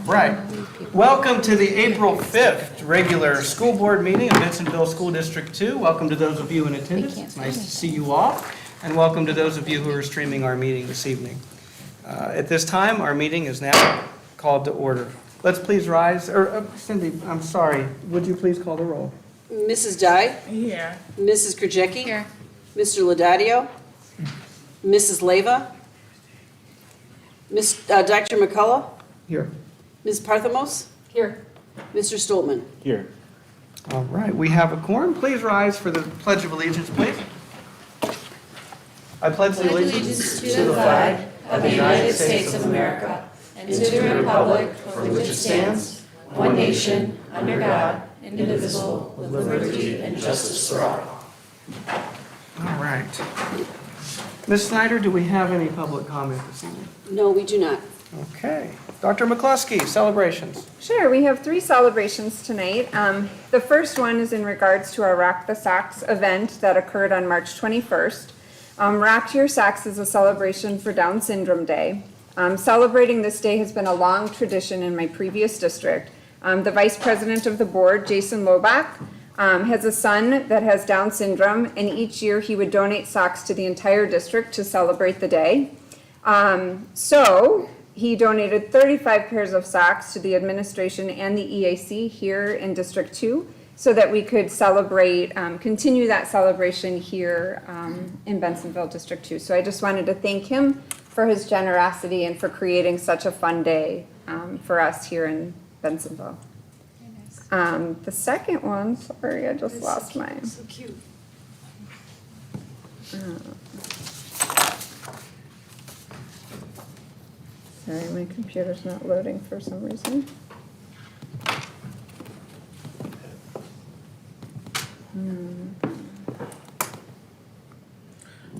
Right. Welcome to the April 5th regular school board meeting of Bensenville School District 2. Welcome to those of you in attendance. It's nice to see you all. And welcome to those of you who are streaming our meeting this evening. At this time, our meeting is now called to order. Let's please rise. Cindy, I'm sorry. Would you please call the roll? Mrs. Dye? Here. Mrs. Krajewski? Here. Mr. Laudadio? Mrs. Leyva? Dr. McCullough? Here. Ms. Parthamos? Here. Mr. Stoltman? Here. All right, we have a quorum. Please rise for the Pledge of Allegiance, please. I pledge allegiance to the flag of the United States of America and to the republic for which it stands, one nation, under God, indivisible, with liberty and justice for all. All right. Ms. Snyder, do we have any public comment this evening? No, we do not. Okay. Dr. McCluskey, celebrations. Sure, we have 3 celebrations tonight. The first one is in regards to our Rock the Socks event that occurred on March 21st. Rock Your Socks is a celebration for Down Syndrome Day. Celebrating this day has been a long tradition in my previous district. The vice president of the board, Jason Lobach, has a son that has Down syndrome, and each year he would donate socks to the entire district to celebrate the day. So he donated 35 pairs of socks to the administration and the EAC here in District 2 so that we could celebrate, continue that celebration here in Bensenville District 2. So I just wanted to thank him for his generosity and for creating such a fun day for us here in Bensenville. The second one, sorry, I just lost mine. So cute. Sorry, my computer's not loading for some reason.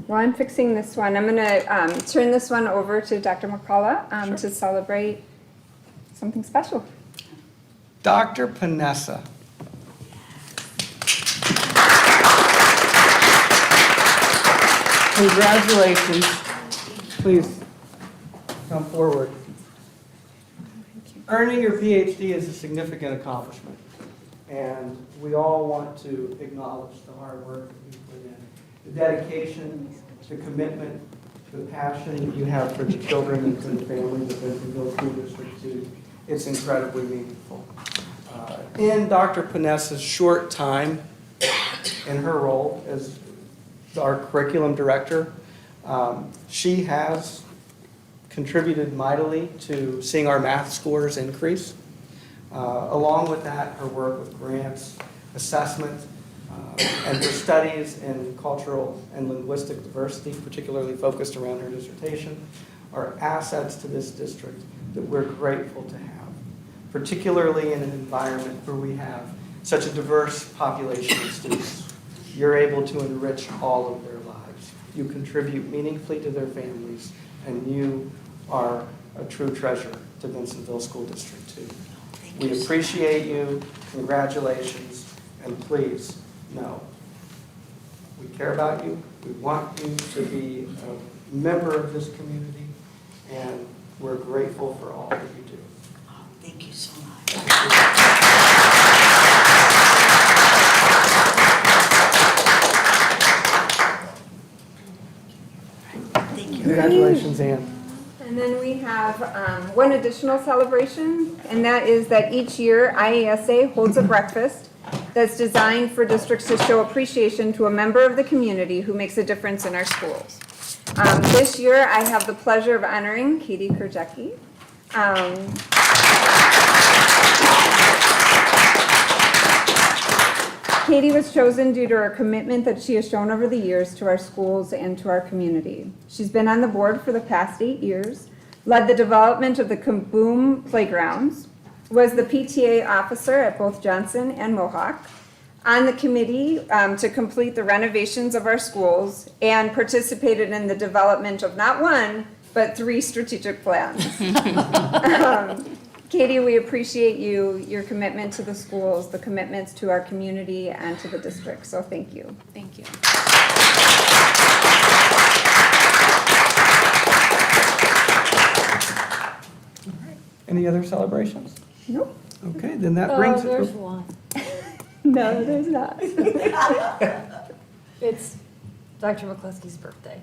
While I'm fixing this one, I'm going to turn this one over to Dr. McCullough to celebrate something special. Dr. Panessa. Congratulations. Please come forward. Earning your PhD is a significant accomplishment, and we all want to acknowledge the hard work that you put in, the dedication, the commitment, the passion that you have for the children and for the families of Bensenville School District 2. It's incredibly meaningful. In Dr. Panessa's short time in her role as our curriculum director, she has contributed mightily to seeing our math scores increase. Along with that, her work with grants, assessment, and her studies in cultural and linguistic diversity, particularly focused around her dissertation, are assets to this district that we're grateful to have, particularly in an environment where we have such a diverse population of students. You're able to enrich all of their lives. You contribute meaningfully to their families, and you are a true treasure to Bensenville School District 2. We appreciate you. Congratulations. And please know, we care about you. We want you to be a member of this community, and we're grateful for all that you do. Oh, thank you so much. Thank you. Congratulations, Ann. And then we have one additional celebration, and that is that each year IASA holds a breakfast that's designed for districts to show appreciation to a member of the community who makes a difference in our schools. This year I have the pleasure of honoring Katie Krajewski. Katie was chosen due to her commitment that she has shown over the years to our schools and to our community. She's been on the board for the past 8 years, led the development of the Kaboom playgrounds, was the PTA officer at both Johnson and Mohawk, on the committee to complete the renovations of our schools, and participated in the development of not one, but 3 strategic plans. Katie, we appreciate you, your commitment to the schools, the commitments to our community and to the district, so thank you. Thank you. Any other celebrations? Nope. Okay, then that brings there's it. one. No, there's not. It's Dr. McCluskey's birthday.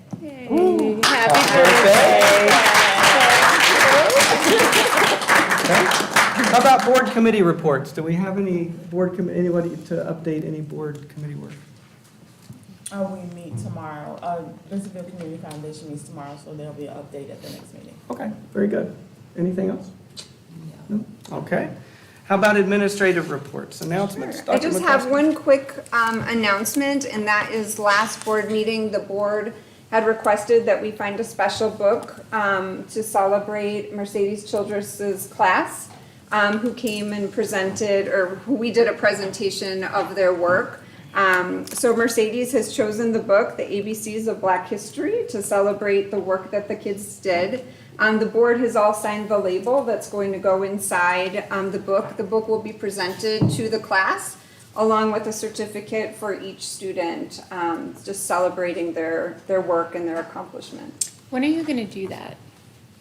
How about board committee reports? Do we have any anybody to update any board committee work? We meet tomorrow. Bensenville Community Foundation meets tomorrow, so there'll be an update at the next meeting. Okay, very good. Anything else? No? Okay. How about administrative reports, announcements? I Dr. just have McCluskey? one quick announcement, and that is last board meeting, the board had requested that we find a special book to celebrate Mercedes Childress's class, who came and presented, or who we did a presentation of their work. So Mercedes has chosen the book, The ABCs of Black History, to celebrate the work that the kids did. The board has all signed the label that's going to go inside the book. The book will be presented to the class along with a certificate for each student, just celebrating their work and their accomplishment. When are you going to do that?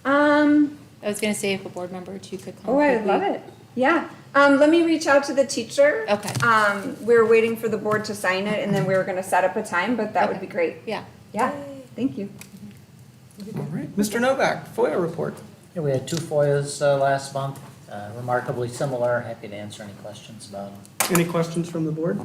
Um, I was going to say if a board member or two could come. oh, I quickly. love it. Yeah. Let me reach out to the teacher. Okay. We're waiting for the board to sign it, and then we were going to set up a time, but that would be great. Yeah. Yeah. Thank you. All right. Mr. Novak, FOIA report. Yeah, we had 2 FOIAs last month, remarkably similar. Happy to answer any questions about them. Any questions from the board?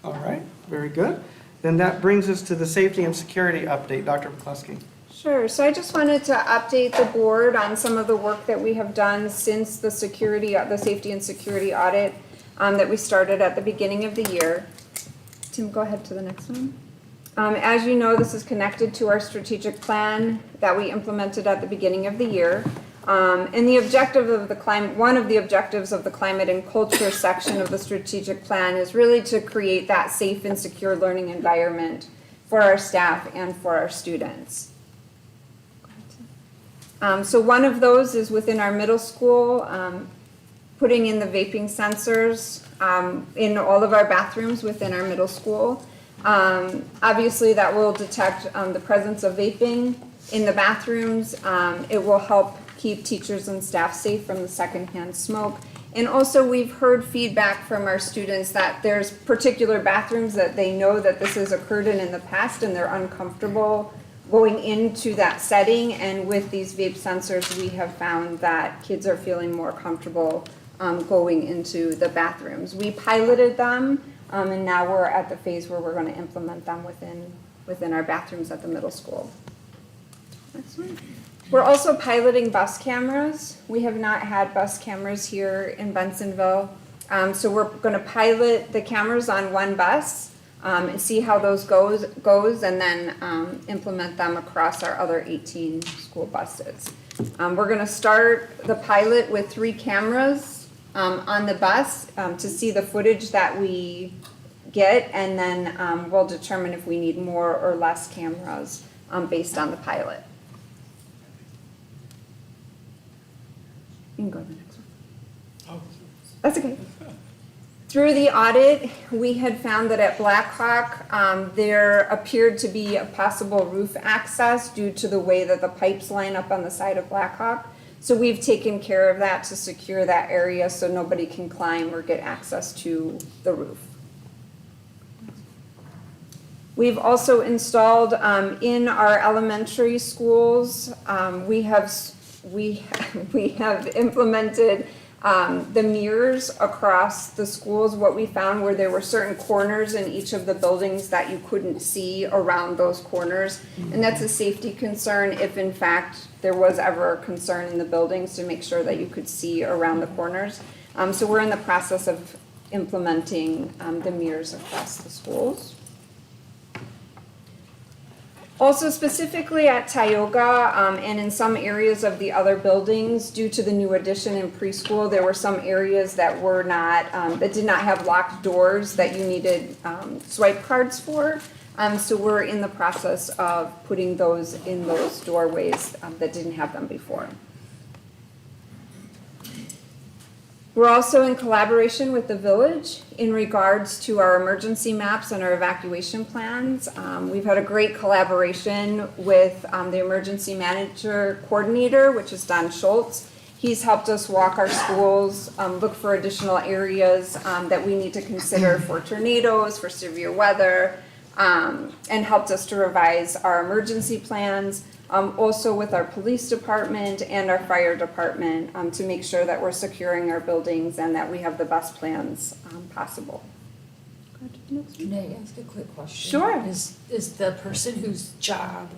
All right, very good. Then that brings us to the safety and security update. Dr. McCluskey. Sure. So I just wanted to update the board on some of the work that we have done since the safety and security audit that we started at the beginning of the year. Tim, go ahead to the next one. As you know, this is connected to our strategic plan that we implemented at the beginning of the year. And the objective of one of the objectives of the climate and culture section of the strategic plan is really to create that safe and secure learning environment for our staff and for our students. So one of those is within our middle school, putting in the vaping sensors in all of our bathrooms within our middle school. Obviously, that will detect the presence of vaping in the bathrooms. It will help keep teachers and staff safe from the secondhand smoke. And also, we've heard feedback from our students that there's particular bathrooms that they know that this has occurred in the past, and they're uncomfortable going into that setting. And with these vape sensors, we have found that kids are feeling more comfortable going into the bathrooms. We piloted them, and now we're at the phase where we're going to implement them within our bathrooms at the middle school. Next one. We're also piloting bus cameras. We have not had bus cameras here in Bensenville. So we're going to pilot the cameras on one bus and see how those goes, and then implement them across our other 18 school buses. We're going to start the pilot with 3 cameras on the bus to see the footage that we get, and then we'll determine if we need more or less cameras based on the pilot. You can go to the next one. That's okay. Through the audit, we had found that at Blackhawk, there appeared to be a possible roof access due to the way that the pipes line up on the side of Blackhawk. So we've taken care of that to secure that area so nobody can climb or get access to the roof. We've also installed in our elementary schools, we have implemented the mirrors across the schools. What we found were there were certain corners in each of the buildings that you couldn't see around those corners. And that's a safety concern if in fact there was ever a concern in the buildings, to make sure that you could see around the corners. So we're in the process of implementing the mirrors across the schools. Also specifically at Tioga and in some areas of the other buildings, due to the new addition in preschool, there were some areas that were not, that did not have locked doors that you needed swipe cards for. So we're in the process of putting those in those doorways that didn't have them before. We're also in collaboration with the village in regards to our emergency maps and our evacuation plans. We've had a great collaboration with the emergency manager coordinator, which is Don Schultz, He's helped us walk our schools, look for additional areas that we need to consider for tornadoes, for severe weather, and helped us to revise our emergency plans, also with our police department and our fire department, to make sure that we're securing our buildings and that we have the best plans possible. May I ask a quick question? Sure. Is the person whose job,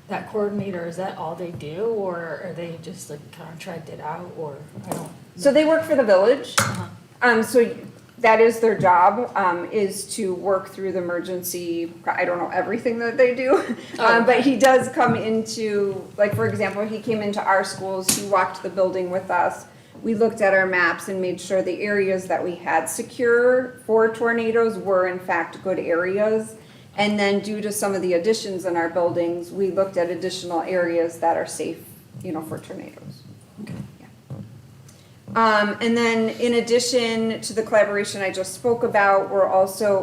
that coordinator, is that all they do, or are they just like contracted out, or I don't? So they work for the village. Uh-huh. So that is their job, is to work through the emergency, I don't know everything that they do. But he does come into, like, for example, he came into our schools, he walked the building with us. We looked at our maps and made sure the areas that we had secure for tornadoes were in fact good areas. And then due to some of the additions in our buildings, we looked at additional areas that are safe, for tornadoes. Okay. And then in addition to the collaboration I just spoke about,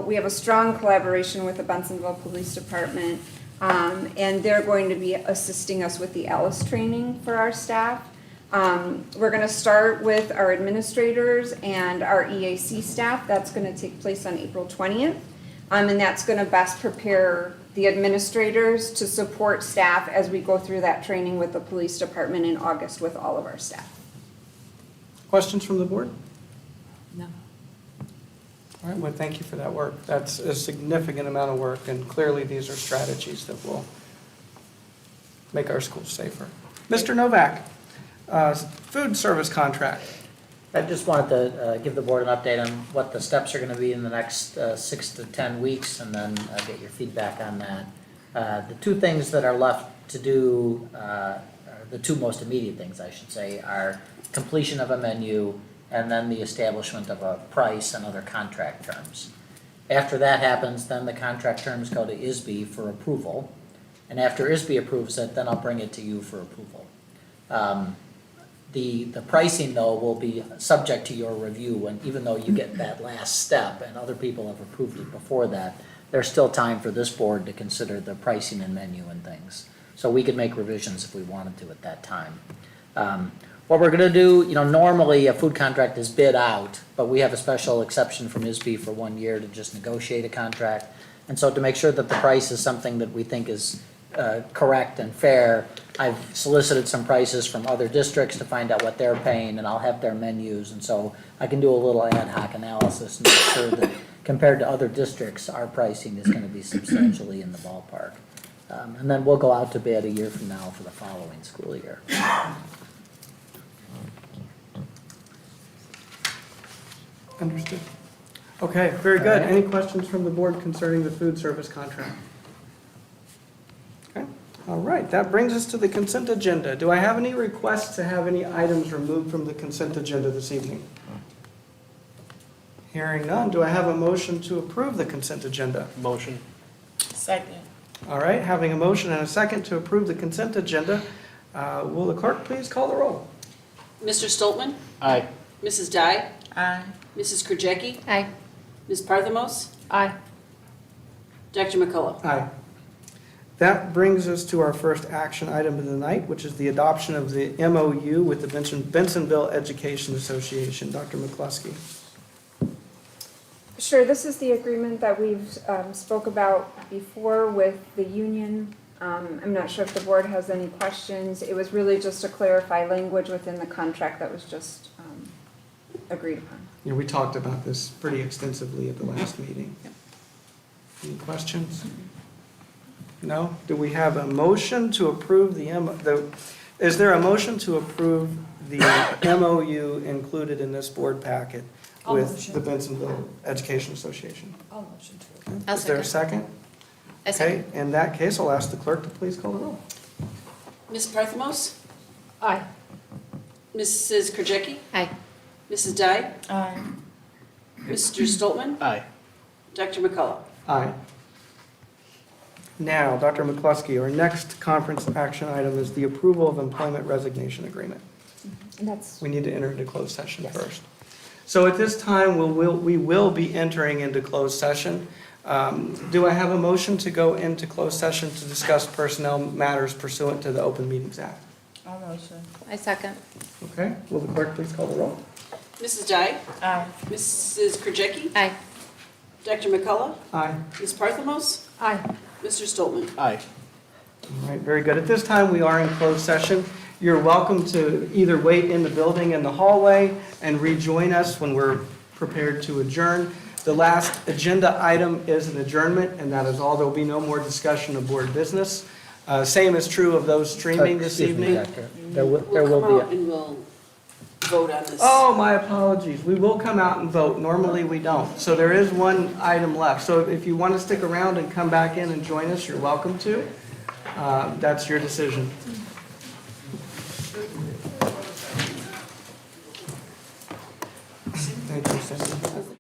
we have a strong collaboration with the Bensenville Police Department. And they're going to be assisting us with the ALICE training for our staff. We're gonna start with our administrators and our EAC staff. That's gonna take place on April 20th. And that's gonna best prepare the administrators to support staff as we go through that training with the police department in August with all of our staff. Questions from the board? No. All right, well, thank you for that work. That's a significant amount of work, and clearly these are strategies that will make our schools safer. Mr. Novak, food service contract. I just wanted to give the board an update on what the steps are going to be in the next 6 to 10 weeks, and then get your feedback on that. The two things that are left to do, the two most immediate things, I should say, are completion of a menu and then the establishment of a price and other contract terms. After that happens, then the contract terms go to ISB for approval. And after ISB approves it, then I'll bring it to you for approval. The pricing, though, will be subject to your review, and even though you get that last step and other people have approved it before that, there's still time for this board to consider the pricing and menu and things. So we could make revisions if we wanted to at that time. What we're gonna do, normally a food contract is bid out, but we have a special exception from ISB for 1 year to just negotiate a contract. And so to make sure that the price is something that we think is correct and fair, I've solicited some prices from other districts to find out what they're paying, and I'll have their menus, and so I can do a little ad hoc analysis and make sure that compared to other districts, our pricing is gonna be substantially in the ballpark. And then we'll go out to bid a year from now for the following school year. Understood. Okay, very good. Any questions from the board concerning the food service contract? Okay, all right, that brings us to the consent agenda. Do I have any requests to have any items removed from the consent agenda this evening? Hearing none, do I have a motion to approve the consent agenda? Motion. Second. All right, having a motion and a second to approve the consent agenda, will the clerk please call the roll? Mr. Stoltman? Aye. Mrs. Dye? Aye. Mrs. Krajewski? Aye. Ms. Parthamos? Aye. Dr. McCullough? Aye. That brings us to our first action item of the night, which is the adoption of the MOU with the Bensenville Education Association. Dr. McCluskey. Sure, this is the agreement that we've spoke about before with the union. I'm not sure if the board has any questions. It was really just to clarify language within the contract that was just agreed upon. Yeah, we talked about this pretty extensively at the last meeting. Any questions? No? Do we have a motion to approve is there a motion to approve the MOU included in this board packet I'll with motion. the Bensenville Education Association? I'll motion to approve. I'll Is there a second? I second. Okay, in that case, I'll ask the clerk to please call the roll. Ms. Parthamos? Aye. Mrs. Krajewski? Aye. Mrs. Dye? Aye. Mr. Stoltman? Aye. Dr. McCullough? Aye. Now, Dr. McCluskey, our next conference action item is the approval of employment resignation agreement. And that's, We need to enter into closed session first. So at this time, we will be entering into closed session. Do I have a motion to go into closed session to discuss personnel matters pursuant to the Open Meetings Act? I'll motion. I second. Okay, will the clerk please call the roll? Mrs. Dai? Aye. Mrs. Krajewski? Aye. Dr. McCullough? Aye. Ms. Parthamos? Aye. Mr. Stoltman? Aye. All right, very good. At this time, we are in closed session. You're welcome to either wait in the building in the hallway and rejoin us when we're prepared to adjourn. The last agenda item is an adjournment, and that is all. There will be no more discussion of board business. Same is true of those streaming this Excuse me, evening. Doctor. There will We'll come be, out and we'll vote on this. Oh, my apologies. We will come out and vote. Normally, we don't. So there is one item left. So if you want to stick around and come back in and join us, you're welcome to. That's your decision. Thank you, Cindy.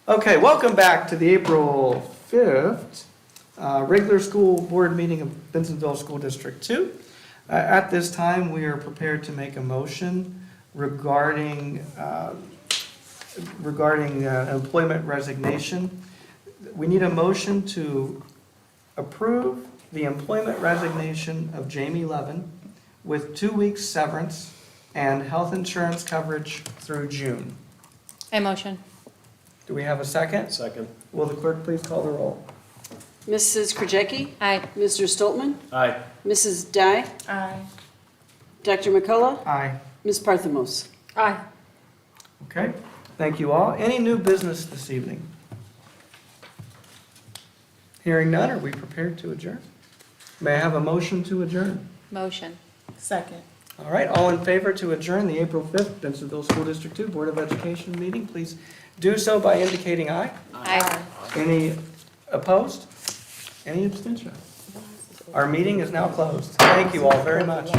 Okay, welcome back to the April 5th regular school board meeting of Bensenville School District 2. At this time, we are prepared to make a motion regarding employment resignation. We need a motion to approve the employment resignation of Jamie Levin with 2 weeks severance and health insurance coverage through June. I motion. Do we have a second? Second. Will the clerk please call the roll? Mrs. Krajewski? Aye. Mr. Stoltman? Aye. Mrs. Dye? Aye. Dr. McCullough? Aye. Ms. Parthamos? Aye. Okay, thank you all. Any new business this evening? Hearing none, are we prepared to adjourn? May I have a motion to adjourn? Motion. Second. All right, all in favor to adjourn the April 5th Bensenville School District 2 Board of Education meeting, please do so by indicating aye. Aye. Any opposed? Any abstention? Our meeting is now closed. Thank you all very much.